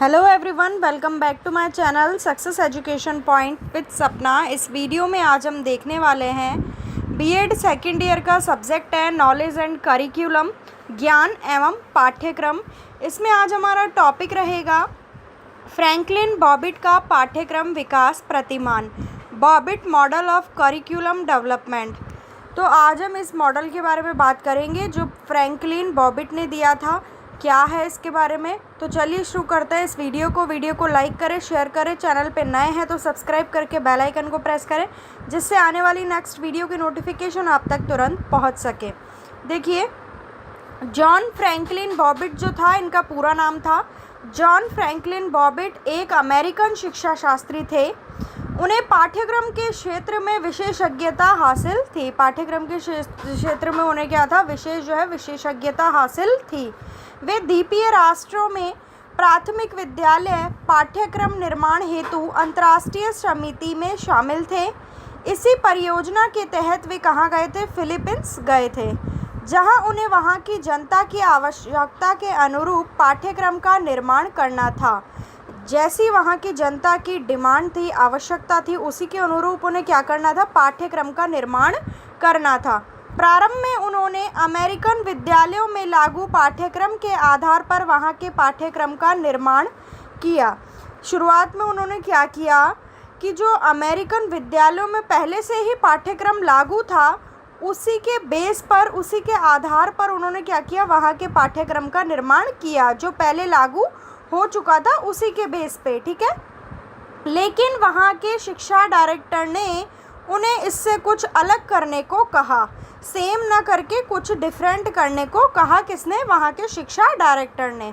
Hello everyone, welcome back to my channel success education point with Sapna. इस video में आज हम देखने वाले हैं बीएड सेकेंड ईयर का सब्जेक्ट है नॉलेज एंड करिकुलम, ज्ञान एवं पाठ्यक्रम। इसमें आज हमारा टॉपिक रहेगा फ्रैंकलिन बॉबिट का पाठ्यक्रम विकास प्रतिमान, बॉबिट मॉडल ऑफ करिकुलम डेवलपमेंट। तो आज हम इस मॉडल के बारे में बात करेंगे जो फ्रैंकलिन बॉबिट ने दिया था, क्या है इसके बारे में। तो चलिए शुरू करते हैं इस वीडियो को लाइक करें, शेयर करें, चैनल पे नए हैं तो सब्सक्राइब करके बेल आइकन को प्रेस करें जिससे आने वाली नेक्स्ट वीडियो की नोटिफिकेशन आप तक तुरंत पहुंच सके। देखिए, जॉन फ्रैंकलिन बॉबिट जो था, इनका पूरा नाम था जॉन फ्रैंकलिन बॉबिट, एक अमेरिकन शिक्षा शास्त्री थे। उन्हें पाठ्यक्रम के क्षेत्र में विशेषज्ञता हासिल थी। पाठ्यक्रम के क्षेत्र में उन्हें क्या था, विशेषज्ञता हासिल थी। वे द्वीपीय राष्ट्रों में प्राथमिक विद्यालय पाठ्यक्रम निर्माण हेतु अंतर्राष्ट्रीय समिति में शामिल थे। इसी परियोजना के तहत वे कहाँ गए थे, फिलीपींस गए थे, जहां उन्हें वहां की जनता की आवश्यकता के अनुरूप पाठ्यक्रम का निर्माण करना था। जैसी वहां की जनता की डिमांड थी, आवश्यकता थी, उसी के अनुरूप उन्हें क्या करना था, पाठ्यक्रम का निर्माण करना था। प्रारंभ में उन्होंने अमेरिकन विद्यालयों में लागू पाठ्यक्रम के आधार पर वहां के पाठ्यक्रम का निर्माण किया। शुरुआत में उन्होंने क्या किया कि जो अमेरिकन विद्यालयों में पहले से ही पाठ्यक्रम लागू था, उसी के बेस पर, उसी के आधार पर उन्होंने क्या किया, वहाँ के पाठ्यक्रम का निर्माण किया। जो पहले लागू हो चुका था उसी के बेस पे, ठीक है। लेकिन वहाँ के शिक्षा डायरेक्टर ने उन्हें इससे कुछ अलग करने को कहा, सेम ना करके कुछ डिफरेंट करने को कहा। किसने, वहाँ के शिक्षा डायरेक्टर ने।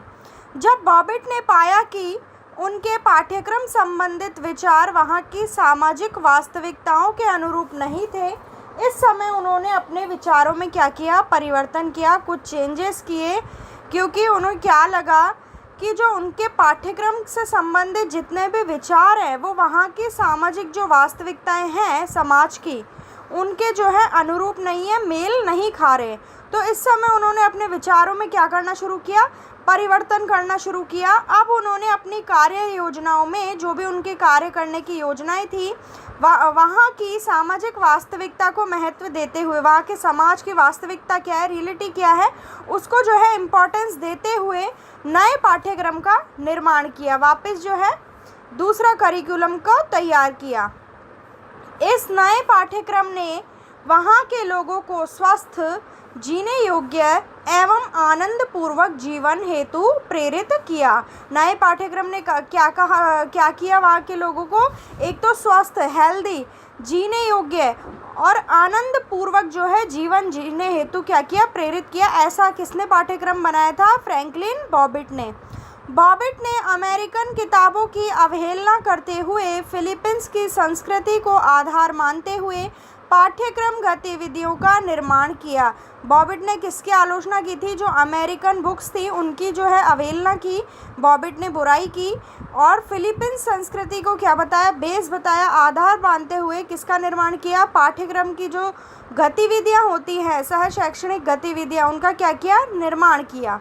जब बॉबिट ने पाया कि उनके पाठ्यक्रम संबंधित विचार वहाँ की सामाजिक वास्तविकताओं के अनुरूप नहीं थे, इस समय उन्होंने अपने विचारों में क्या किया, परिवर्तन किया, कुछ चेंजेस किए। क्योंकि उन्हें क्या लगा कि जो उनके पाठ्यक्रम से संबंधित जितने भी विचार हैं वो वहाँ की सामाजिक जो वास्तविकताएं हैं समाज की, उनके जो है अनुरूप नहीं है, मेल नहीं खा रहे। तो इस समय उन्होंने अपने विचारों में क्या करना शुरू किया, परिवर्तन करना शुरू किया। अब उन्होंने अपनी कार्य योजनाओं में, जो भी उनके कार्य करने की योजनाएं थी, वहाँ की सामाजिक वास्तविकता को महत्व देते हुए, वहाँ के समाज की वास्तविकता क्या है, रियलिटी क्या है, उसको जो है इम्पोर्टेंस देते हुए नए पाठ्यक्रम का निर्माण किया। वापस जो है दूसरा करिकुलम को तैयार किया। इस नए पाठ्यक्रम ने वहाँ के लोगों को स्वस्थ, जीने योग्य एवं आनंद पूर्वक जीवन हेतु प्रेरित किया। नए पाठ्यक्रम ने क्या किया, वहाँ के लोगों को एक तो स्वस्थ, हेल्दी, जीने योग्य और आनंद पूर्वक जो है जीवन जीने हेतु क्या किया, प्रेरित किया। ऐसा किसने पाठ्यक्रम बनाया था, फ्रैंकलिन बॉबिट ने। बॉबिट ने अमेरिकन किताबों की अवहेलना करते हुए फिलीपींस की संस्कृति को आधार मानते हुए पाठ्यक्रम गतिविधियों का निर्माण किया। बॉबिट ने किसकी आलोचना की थी, जो अमेरिकन बुक्स थी उनकी जो है अवहेलना की, बॉबिट ने बुराई की और फिलीपींस संस्कृति को क्या बताया, बेस बताया, आधार मानते हुए किसका निर्माण किया, पाठ्यक्रम की जो गतिविधियाँ होती हैं, सह शैक्षणिक गतिविधियाँ, उनका क्या किया, निर्माण किया।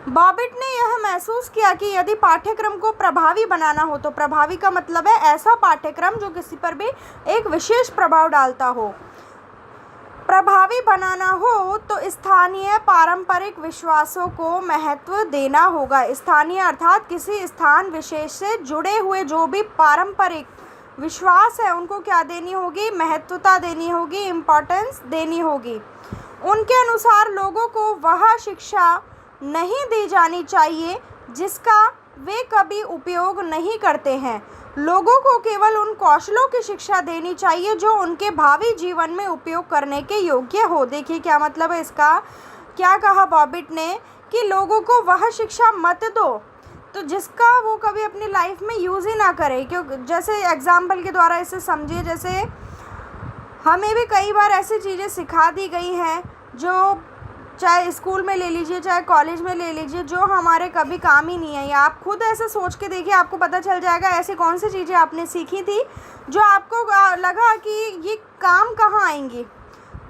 बॉबिट ने यह महसूस किया कि यदि पाठ्यक्रम को प्रभावी बनाना हो, तो प्रभावी का मतलब है ऐसा पाठ्यक्रम जो किसी पर भी एक विशेष प्रभाव डालता हो, प्रभावी बनाना हो तो स्थानीय पारंपरिक विश्वासों को महत्व देना होगा। स्थानीय अर्थात किसी स्थान विशेष से जुड़े हुए जो भी पारंपरिक विश्वास है उनको क्या देनी होगी, महत्वता देनी होगी, इम्पोर्टेंस देनी होगी। उनके अनुसार लोगों को वह शिक्षा नहीं दी जानी चाहिए जिसका वे कभी उपयोग नहीं करते हैं। लोगों को केवल उन कौशलों की शिक्षा देनी चाहिए जो उनके भावी जीवन में उपयोग करने के योग्य हो। देखिए क्या मतलब है इसका, क्या कहा बॉबिट ने कि लोगों को वह शिक्षा मत दो तो जिसका वो कभी अपनी लाइफ में यूज़ ही ना करे। क्यों, जैसे एग्जाम्पल के द्वारा इसे समझिए, जैसे हमें भी कई बार ऐसी चीज़ें सिखा दी गई हैं जो चाहे स्कूल में ले लीजिए, चाहे कॉलेज में ले लीजिए, जो हमारे कभी काम ही नहीं है। या आप खुद ऐसे सोच के देखिए, आपको पता चल जाएगा ऐसी कौन सी चीज़ें आपने सीखी थी जो आपको लगा कि ये काम कहाँ आएंगी।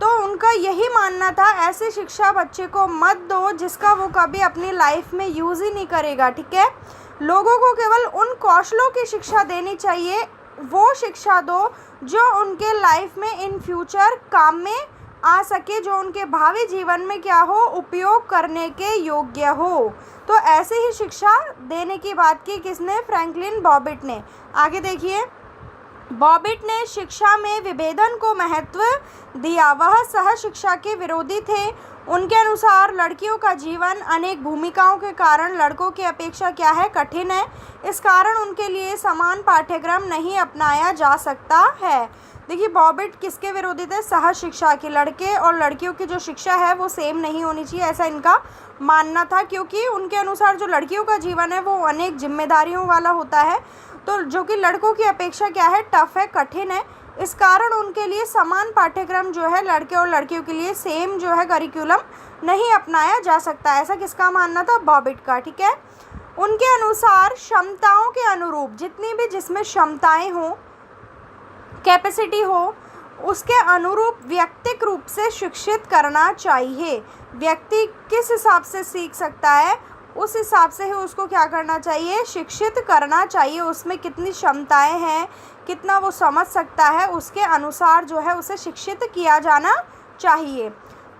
तो उनका यही मानना था ऐसी शिक्षा बच्चे को मत दो जिसका वो कभी अपनी लाइफ में यूज़ ही नहीं करेगा, ठीक है। लोगों को केवल उन कौशलों की शिक्षा देनी चाहिए, वो शिक्षा दो जो उनके लाइफ में इन फ्यूचर काम में आ सके, जो उनके भावी जीवन में क्या हो, उपयोग करने के योग्य हो। तो ऐसे ही शिक्षा देने की बात की किसने, फ्रैंकलिन बॉबिट ने। आगे देखिए, बॉबिट ने शिक्षा में विभेदन को महत्व दिया। वह सह शिक्षा के विरोधी थे। उनके अनुसार लड़कियों का जीवन अनेक भूमिकाओं के कारण लड़कों की अपेक्षा क्या है, कठिन है। इस कारण उनके लिए समान पाठ्यक्रम नहीं अपनाया जा सकता है। देखिए, बॉबिट किसके विरोधी थे, सह शिक्षा के। लड़के और लड़कियों की जो शिक्षा है वो सेम नहीं होनी चाहिए, ऐसा इनका मानना था, क्योंकि उनके अनुसार जो लड़कियों का जीवन है वो अनेक जिम्मेदारियों वाला होता है, तो जो कि लड़कों की अपेक्षा क्या है, टफ है, कठिन है। इस कारण उनके लिए समान पाठ्यक्रम जो है लड़के और लड़कियों के लिए सेम जो है करिकुलम नहीं अपनाया जा सकता। ऐसा किसका मानना था, बॉबिट का, ठीक है। उनके अनुसार क्षमताओं के अनुरूप जितनी भी जिसमें क्षमताएं हों, कैपेसिटी हो, उसके अनुरूप व्यक्तिक रूप से शिक्षित करना चाहिए। व्यक्ति किस हिसाब से सीख सकता है उस हिसाब से ही उसको क्या करना चाहिए, शिक्षित करना चाहिए। उसमें कितनी क्षमताएं हैं, कितना वो समझ सकता है, उसके अनुसार जो है उसे शिक्षित किया जाना चाहिए।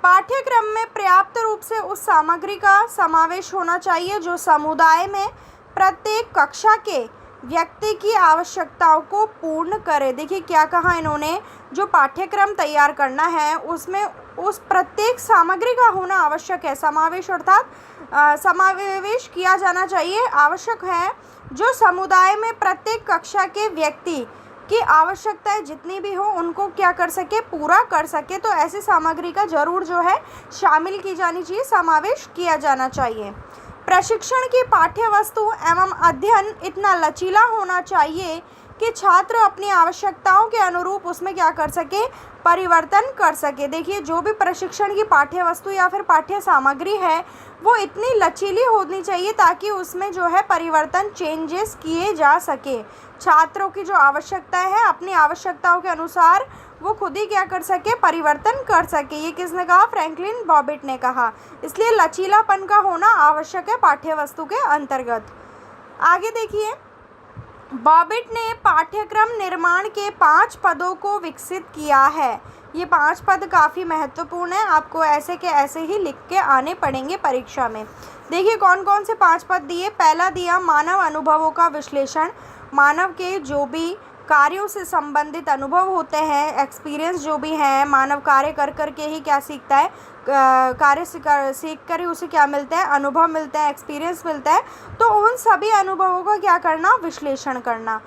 पाठ्यक्रम में पर्याप्त रूप से उस सामग्री का समावेश होना चाहिए जो समुदाय में प्रत्येक कक्षा के व्यक्ति की आवश्यकताओं को पूर्ण करे। देखिए क्या कहा इन्होंने, जो पाठ्यक्रम तैयार करना है उसमें उस प्रत्येक सामग्री का होना आवश्यक है। समावेश अर्थात समावेश किया जाना चाहिए, आवश्यक है, जो समुदाय में प्रत्येक कक्षा के व्यक्ति की आवश्यकताएं जितनी भी हो उनको क्या कर सके, पूरा कर सके। तो ऐसी सामग्री का जरूर जो है शामिल की जानी चाहिए, समावेश किया जाना चाहिए। प्रशिक्षण की पाठ्य वस्तु एवं अध्ययन इतना लचीला होना चाहिए कि छात्र अपनी आवश्यकताओं के अनुरूप उसमें क्या कर सके, परिवर्तन कर सके। देखिए, जो भी प्रशिक्षण की पाठ्य वस्तु या फिर पाठ्य सामग्री है वो इतनी लचीली होनी चाहिए ताकि उसमें जो है परिवर्तन, चेंजेस किए जा सके। छात्रों की जो आवश्यकताएं हैं अपनी आवश्यकताओं के अनुसार वो खुद ही क्या कर सके, परिवर्तन कर सके। ये किसने कहा, फ्रैंकलिन बॉबिट ने कहा। इसलिए लचीलापन का होना आवश्यक है पाठ्य वस्तु के अंतर्गत। आगे देखिए, बॉबिट ने पाठ्यक्रम निर्माण के 5 पदों को विकसित किया है। ये 5 पद काफ़ी महत्वपूर्ण है, आपको ऐसे के ऐसे ही लिख के आने पड़ेंगे परीक्षा में। देखिए कौन कौन से 5 पद दिए। पहला दिया मानव अनुभवों का विश्लेषण। मानव के जो भी कार्यों से संबंधित अनुभव होते हैं, एक्सपीरियंस जो भी हैं, मानव कार्य कर कर के ही क्या सीखता है, कार्य सीख कर ही उसे क्या मिलता है, अनुभव मिलता है, एक्सपीरियंस मिलता है। तो उन सभी अनुभवों का क्या करना, विश्लेषण करना।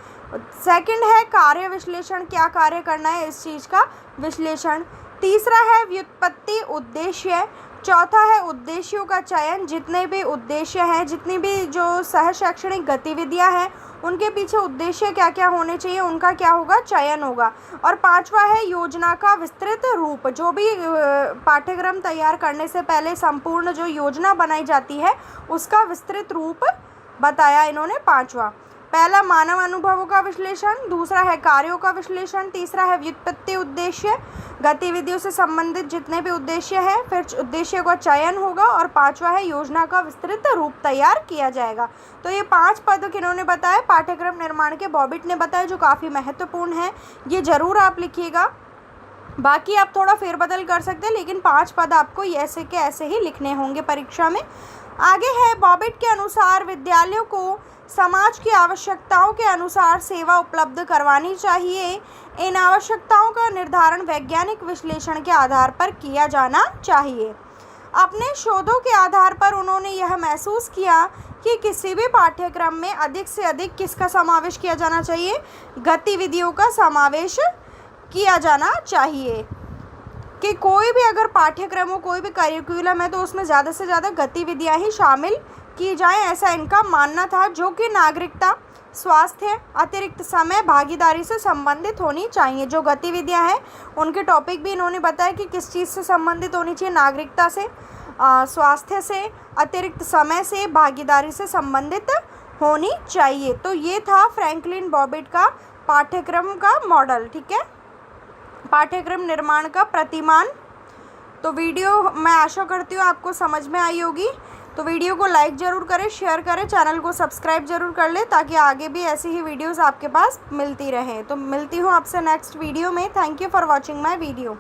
सेकंड है कार्य विश्लेषण, क्या कार्य करना है इस चीज़ का विश्लेषण। तीसरा है व्युत्पत्ति उद्देश्य। चौथा है उद्देश्यों का चयन, जितने भी उद्देश्य हैं, जितनी भी जो सह शैक्षणिक गतिविधियां हैं उनके पीछे उद्देश्य क्या क्या होने चाहिए, उनका क्या होगा, चयन होगा। और पांचवा है योजना का विस्तृत रूप। जो भी पाठ्यक्रम तैयार करने से पहले संपूर्ण जो योजना बनाई जाती है उसका विस्तृत रूप बताया इन्होंने। पांचवा, पहला मानव अनुभवों का विश्लेषण, दूसरा है कार्यों का विश्लेषण, तीसरा है व्युत्पत्ति उद्देश्य, गतिविधियों से संबंधित जितने भी उद्देश्य हैं, फिर उद्देश्य का चयन होगा, और पांचवा है योजना का विस्तृत रूप तैयार किया जाएगा। तो ये 5 पद किन्होंने बताया, पाठ्यक्रम निर्माण के बॉबिट ने बताया, जो काफ़ी महत्वपूर्ण है। ये जरूर आप लिखिएगा, बाकी आप थोड़ा फेरबदल कर सकते हैं, लेकिन 5 पद आपको ऐसे के ऐसे ही लिखने होंगे परीक्षा में। आगे है बॉबिट के अनुसार विद्यालयों को समाज की आवश्यकताओं के अनुसार सेवा उपलब्ध करवानी चाहिए। इन आवश्यकताओं का निर्धारण वैज्ञानिक विश्लेषण के आधार पर किया जाना चाहिए। अपने शोधों के आधार पर उन्होंने यह महसूस किया कि किसी भी पाठ्यक्रम में अधिक से अधिक किसका समावेश किया जाना चाहिए, गतिविधियों का समावेश किया जाना चाहिए। कि कोई भी अगर पाठ्यक्रम हो, कोई भी करिकुलम है, तो उसमें ज़्यादा से ज़्यादा गतिविधियां ही शामिल की जाएं, ऐसा इनका मानना था। जो कि नागरिकता, स्वास्थ्य, अतिरिक्त समय, भागीदारी से संबंधित होनी चाहिए। जो गतिविधियां हैं उनके टॉपिक भी इन्होंने बताया कि किस चीज़ से संबंधित होनी चाहिए, नागरिकता से, स्वास्थ्य से, अतिरिक्त समय से, भागीदारी से संबंधित होनी चाहिए। तो ये था फ्रैंकलिन बॉबिट का पाठ्यक्रम का मॉडल, ठीक है, पाठ्यक्रम निर्माण का प्रतिमान तो वीडियो मैं आशा करती हूँ आपको समझ में आई होगी। तो वीडियो को लाइक ज़रूर करें, शेयर करें, चैनल को सब्सक्राइब ज़रूर कर लें ताकि आगे भी ऐसी ही वीडियोस आपके पास मिलती रहें। तो मिलती हूँ आपसे नेक्स्ट वीडियो में। Thank you for watching my video.